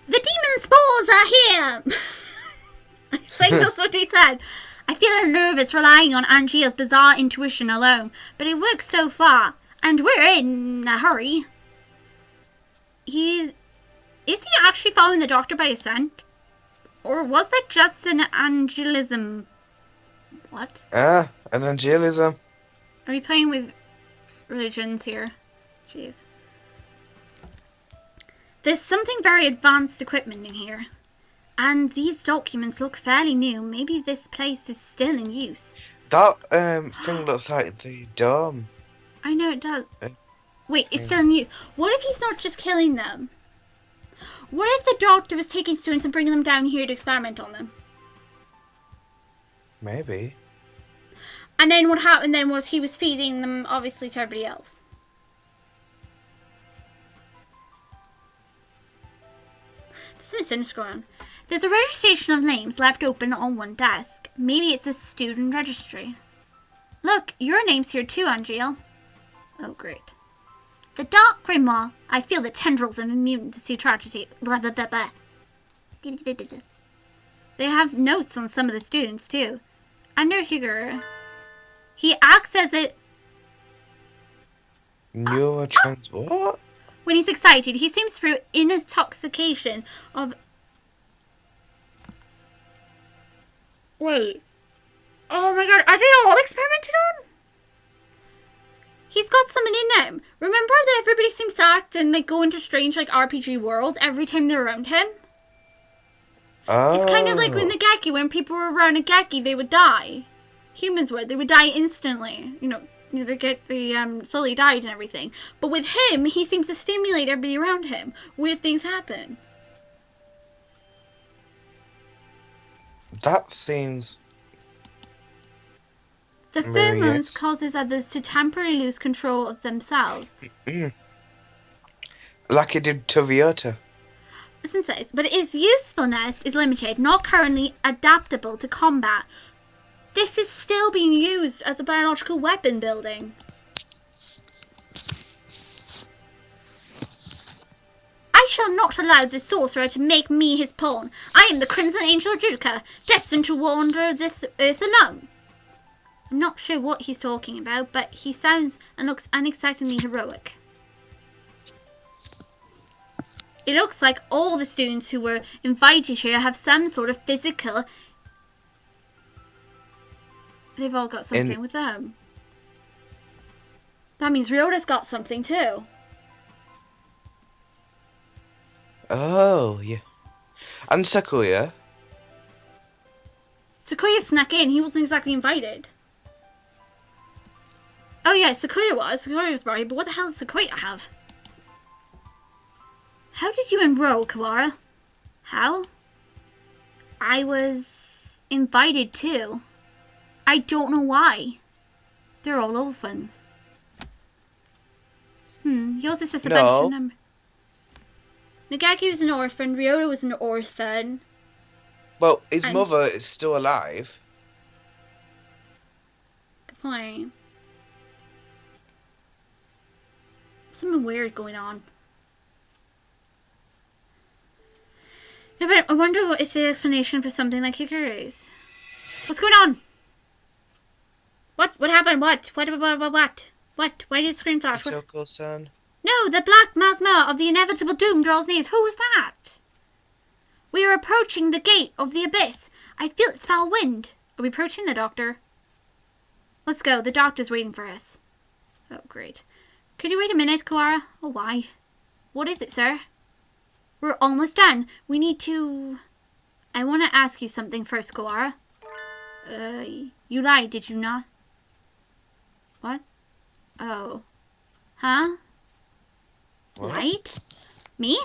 The demon spores are here! I think that's what he said. I feel nervous relying on Angia's bizarre intuition alone, but it works so far, and we're in a hurry. Is he actually following the doctor by assent? Or was that just an angelism? What? An angelism. Are we playing with religions here? Jeez. There's something very advanced equipment in here. And these documents look fairly new. Maybe this place is still in use. That thing looks like the dome. I know it does. Wait, it's still in use. What if he's not just killing them? What if the doctor was taking students and bringing them down here to experiment on them? Maybe. And then what happened then was he was feeding them, obviously, to everybody else. There's some sinister going on. There's a registration of names left open on one desk. Maybe it's a student registry. Look, your name's here too, Angel. Oh, great. The Dark Grimoire. I feel the tendrils of immune to see tragedy. Blah, blah, blah, blah. They have notes on some of the students, too. Under Higuro. He acts as it... What? When he's excited, he seems through intoxication of... Wait. Oh my god, are they all experimented on? He's got something in him. Remember that everybody seems to act and like go into strange like RPG world every time they're around him? Oh. It's kind of like when the Geki, when people were around a Geki, they would die. Humans would. They would die instantly. You know, they slowly died and everything. But with him, he seems to stimulate everybody around him. Weird things happen. That seems... The pheromones causes others to temporarily lose control of themselves. Like it did to Ryuota. Listen says, but its usefulness is limited, not currently adaptable to combat. This is still being used as a biological weapon building. I shall not allow this sorcerer to make me his pawn. I am the Crimson Angel Judica, destined to wander this earth alone. I'm not sure what he's talking about, but he sounds and looks unexpectedly heroic. It looks like all the students who were invited here have some sort of physical... They've all got something with them. That means Ryota's got something too. Oh, yeah. And Sakuya. Sakuya snuck in. He wasn't exactly invited. Oh yeah, Sakuya was. Sakuya was right, but what the hell does Sakuya have? How did you enroll, Kawara? How? I was invited too. I don't know why. They're all orphans. Yours is just a bunch of numbers. Nagaki was an orphan. Ryota was an orphan. Well, his mother is still alive. Good point. Something weird going on. Yeah, but I wonder what is the explanation for something like Hikuru's. What's going on? What happened? What? Why did the screen flash? Choco-san. No, the black masma of the inevitable doom draws near. Who was that? We are approaching the gate of the abyss. I feel its foul wind. Are we approaching the doctor? Let's go. The doctor's waiting for us. Oh, great. Could you wait a minute, Kawara? Oh, why? What is it, sir? We're almost done. We need to... I want to ask you something first, Kawara. You lied, did you not? What? Oh. Huh? What? Lied? Me?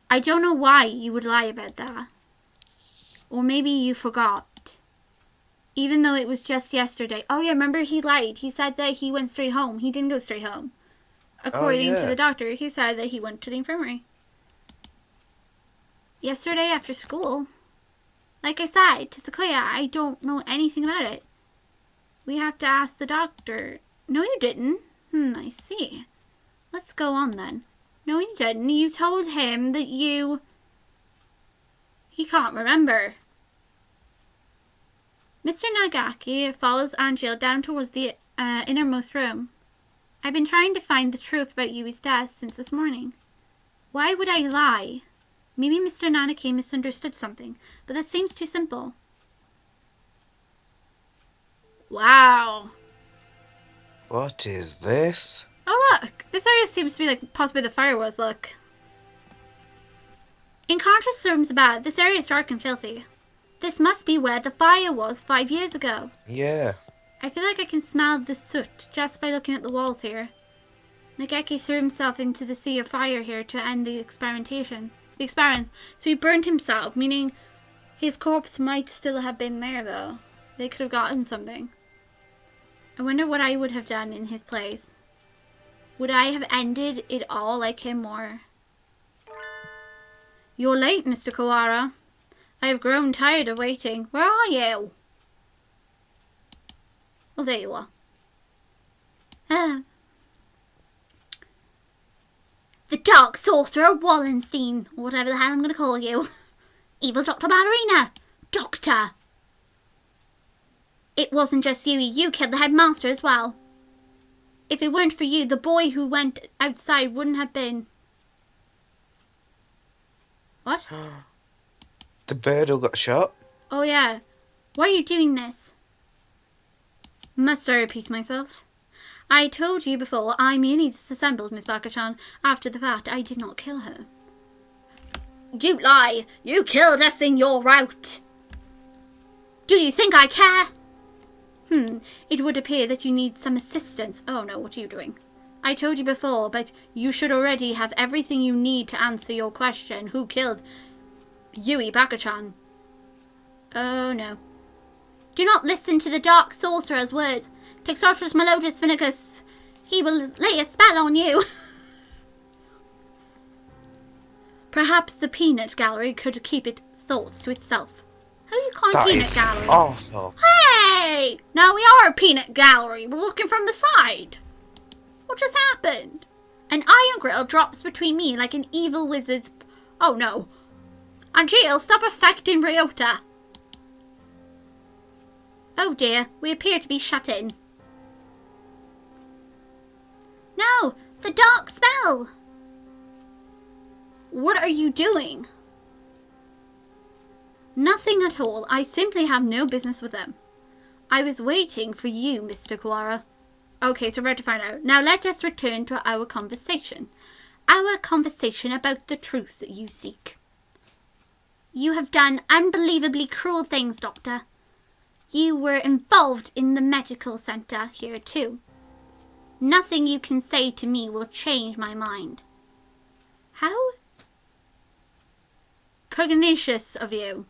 I don't know why you would lie about that. Or maybe you forgot. Even though it was just yesterday. Oh yeah, remember he lied. He said that he went straight home. He didn't go straight home. According to the doctor, he said that he went to the infirmary. Yesterday after school. Like I said to Sakuya, I don't know anything about it. We have to ask the doctor. No, you didn't. I see. Let's go on then. No, you didn't. You told him that you... He can't remember. Mr. Nagaki follows Angel down towards the innermost room. I've been trying to find the truth about Yui's death since this morning. Why would I lie? Maybe Mr. Nanaki misunderstood something, but that seems too simple. Wow. What is this? Oh, look. This area seems to be like possibly the fire was, look. In contrast to the rooms about, this area is dark and filthy. This must be where the fire was 5 years ago. Yeah. I feel like I can smell the soot just by looking at the walls here. Nagaki threw himself into the sea of fire here to end the experiments. So he burned himself, meaning his corpse might still have been there though. They could have gotten something. I wonder what I would have done in his place. Would I have ended it all like him or... You're late, Mr. Kawara. I have grown tired of waiting. Where are you? Oh, there you are. The Dark Sorcerer Wallenstein, or whatever the hell I'm going to call you. Evil Dr. Ballerina. Doctor. It wasn't just Yui. You killed the headmaster as well. If it weren't for you, the boy who went outside wouldn't have been... What? The bird who got shot? Oh yeah. Why are you doing this? Must I repeat myself? I told you before, I merely disassembled Miss Baka-chan. After the fact, I did not kill her. You lie! You killed us in your route! Do you think I care? It would appear that you need some assistance. Oh no, what are you doing? I told you before, but you should already have everything you need to answer your question. Who killed Yui Baka-chan? Oh no. Do not listen to the Dark Sorcerer's words. Texotrus Melodus Vinicus. He will lay a spell on you. Perhaps the peanut gallery could keep its thoughts to itself. How are you calling peanut gallery? Awful. Hey! Now we are a peanut gallery. We're looking from the side. What just happened? An iron grill drops between me like an evil wizard's... Oh no. Angel, stop affecting Ryuota. Oh dear, we appear to be shut in. No, the dark spell! What are you doing? Nothing at all. I simply have no business with them. I was waiting for you, Mr. Kawara. Okay, so we're about to find out. Now let us return to our conversation. Our conversation about the truth that you seek. You have done unbelievably cruel things, Doctor. You were involved in the medical center here too. Nothing you can say to me will change my mind. How pugnacious of you.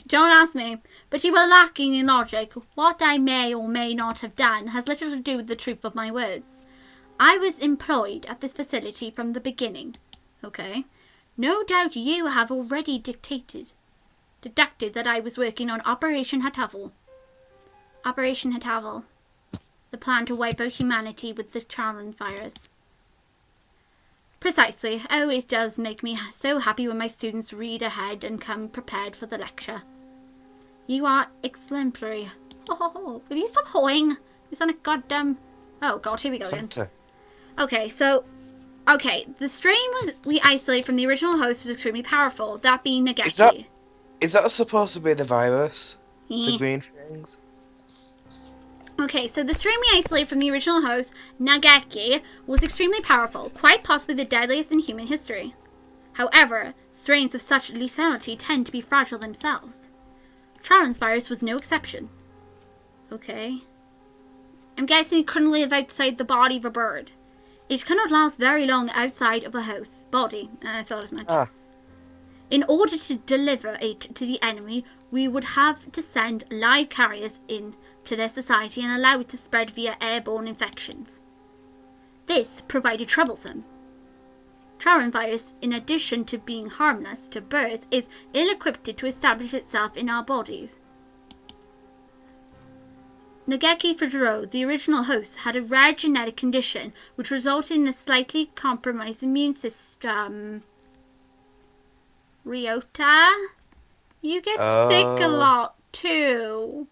Don't ask me, but you were lacking in logic. What I may or may not have done has little to do with the truth of my words. I was employed at this facility from the beginning. Okay? No doubt you have already deducted that I was working on Operation Hatoful. Operation Hatoful. The plan to wipe out humanity with the Charmin virus. Precisely. Oh, it does make me so happy when my students read ahead and come prepared for the lecture. You are exemplary. Oh, will you stop hoeing? You sound like goddamn... Oh god, here we go again. Okay, so... Okay, the strain we isolate from the original host was extremely powerful, that being Nagaki. Is that supposed to be the virus? The green things? Okay, so the strain we isolate from the original host, Nagaki, was extremely powerful, quite possibly the deadliest in human history. However, strains of such lethality tend to be fragile themselves. Charon's virus was no exception. Okay. I'm guessing it couldn't live outside the body of a bird. It cannot last very long outside of a host's body. I thought as much. In order to deliver it to the enemy, we would have to send live carriers in to their society and allow it to spread via airborne infections. This provided troublesome. Charon virus, in addition to being harmless to birds, is ill-equipped to establish itself in our bodies. Nageki Fujiro, the original host, had a rare genetic condition which resulted in a slightly compromised immune system. Ryuota, you get sick a lot too.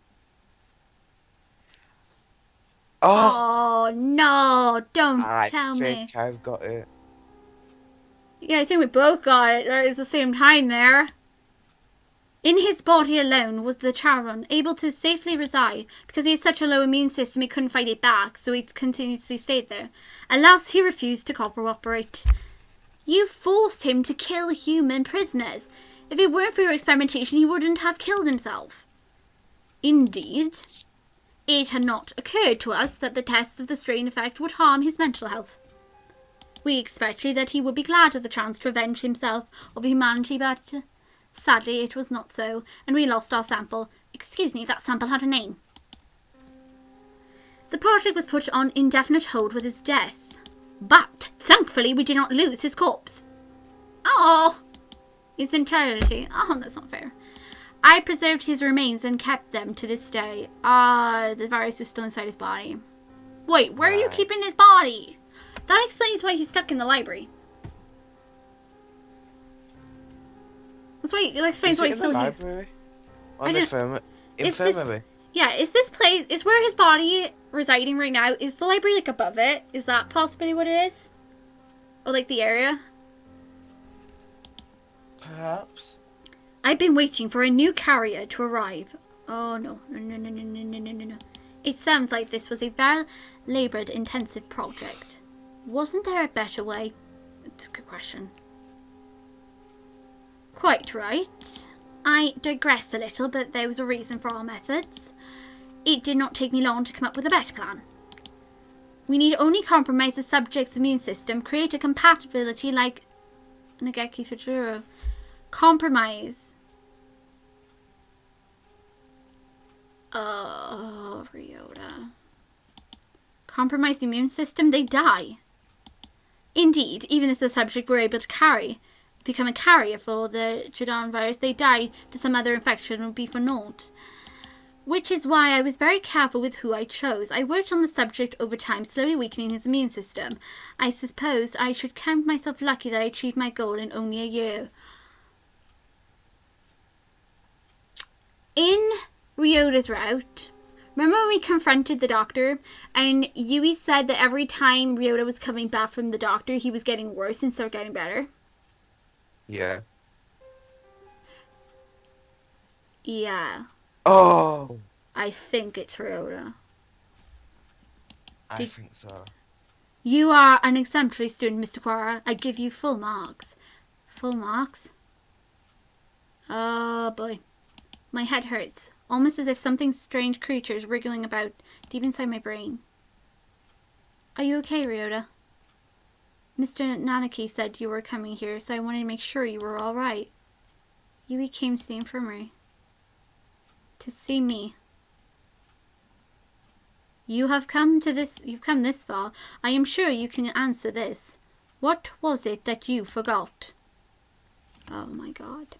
Oh no, don't tell me. I think I've got it. Yeah, I think we both got it right at the same time there. In his body alone was the Charon, able to safely reside. Because he has such a low immune system, he couldn't fight it back, so he continuously stayed there. Alas, he refused to cooperate. You forced him to kill human prisoners. If it weren't for your experimentation, he wouldn't have killed himself. Indeed, it had not occurred to us that the tests of the strain effect would harm his mental health. We expected that he would be glad of the chance to avenge himself of humanity, but sadly it was not so, and we lost our sample. Excuse me, that sample had a name. The project was put on indefinite hold with his death, but thankfully we did not lose his corpse. Oh, his entirety. Oh, that's not fair. I preserved his remains and kept them to this day. The virus was still inside his body. Wait, where are you keeping his body? That explains why he's stuck in the library. That's why it explains why he's still here. Library? On the infirmary? Yeah, is this place, is where his body residing right now, is the library like above it? Is that possibly what it is? Or like the area? Perhaps. I've been waiting for a new carrier to arrive. Oh no. No. It sounds like this was a very labor-intensive project. Wasn't there a better way? It's a good question. Quite right. I digress a little, but there was a reason for our methods. It did not take me long to come up with a better plan. We need only compromise the subject's immune system, create a compatibility like Nageki Fujiro. Compromise. Ryuota. Compromise the immune system, they die. Indeed, even if the subject were able to become a carrier for the Jodan virus, they die to some other infection would be for naught. Which is why I was very careful with who I chose. I worked on the subject over time, slowly weakening his immune system. I suppose I should count myself lucky that I achieved my goal in only a year. In Ryuota's route, remember when we confronted the doctor and Yui said that every time Ryuota was coming back from the doctor, he was getting worse instead of getting better? Yeah. Yeah. Oh! I think it's Ryuota. I think so. You are an exemplary student, Mr. Quara. I give you full marks. Full marks? Oh boy. My head hurts, almost as if something strange creature is wriggling about deep inside my brain. Are you okay, Ryuota? Mr. Nanaki said you were coming here, so I wanted to make sure you were all right. Yui came to the infirmary. To see me. You've come this far. I am sure you can answer this. What was it that you forgot? Oh my god.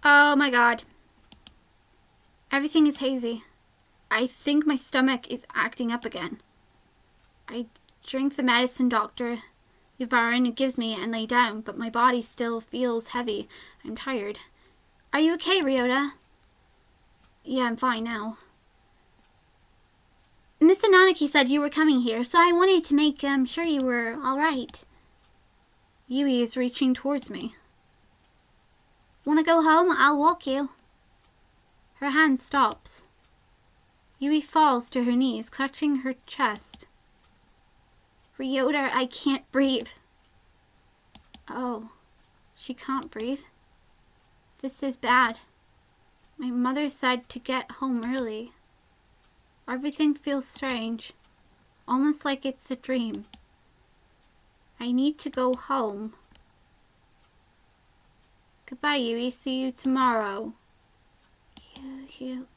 Oh my god. Everything is hazy. I think my stomach is acting up again. I drink the medicine Dr. Yubarin gives me and lay down, but my body still feels heavy. I'm tired. Are you okay, Ryuota? Yeah, I'm fine now. Mr. Nanaki said you were coming here, so I wanted to make sure you were alright. Yui is reaching towards me. Want to go home? I'll walk you. Her hand stops. Yui falls to her knees, clutching her chest. Ryuota, I can't breathe. Oh, she can't breathe? This is bad. My mother said to get home early. Everything feels strange, almost like it's a dream. I need to go home. Goodbye, Yui. See you tomorrow. You.